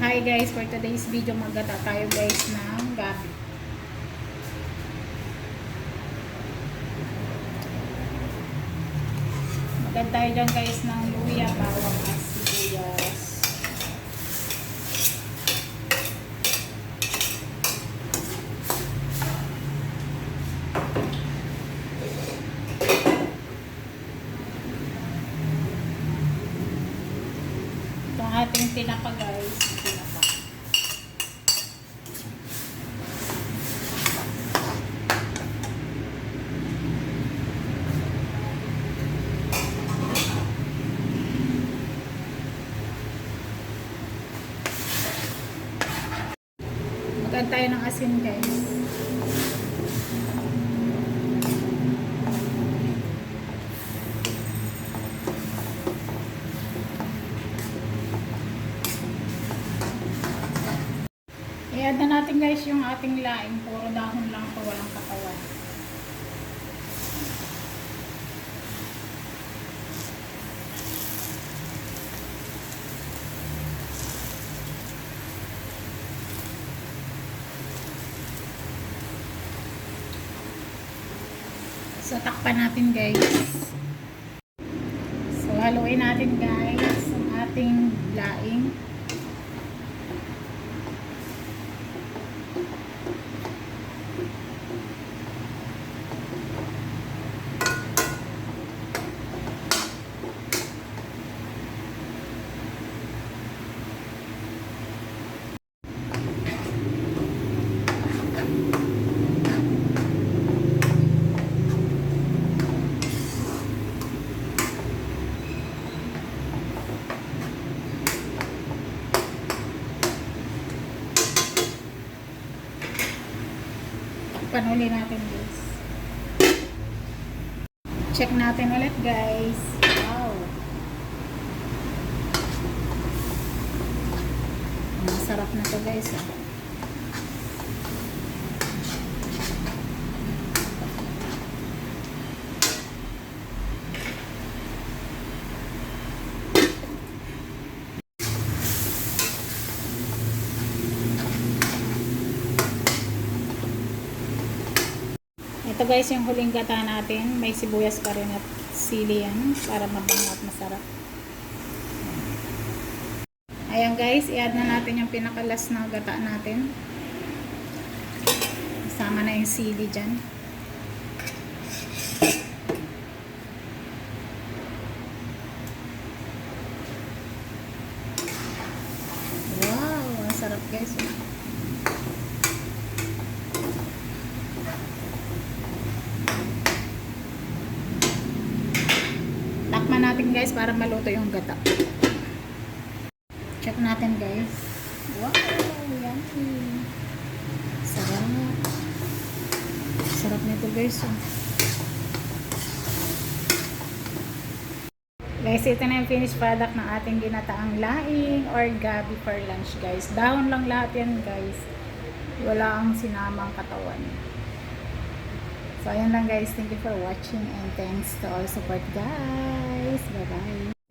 Hi guys, for today's video maggata tayo guys ng gabi. Maganda tayo dyan guys ng luya, bawang at sibuyas. Ito ang ating tinapa guys. Tinapa. Maganda tayo ng asin guys. I-add na natin guys yung ating laing. Puro dahon lang po, walang katawan. So takpan natin guys. So haluin natin guys ang ating laing. Panuli natin guys. Check natin ulit guys. Wow. Masarap na to guys. Ito guys yung huling gata natin. May sibuyas pa rin at sili yan para mabango at masarap. Ayan guys, i-add na natin yung pinakalas na gata natin. Kasama na yung sili dyan. Wow, ang sarap guys. Takman natin guys para maluto yung gata. Check natin guys. Wow, yummy. Sarap. Sarap nito guys. Guys, ito na yung finished product ng ating ginataang laing or gabi for lunch guys. Dahon lang lahat yan guys. Wala ang sinamang katawan. So, ayan lang guys. Thank you for watching and thanks to all support guys. Bye-bye.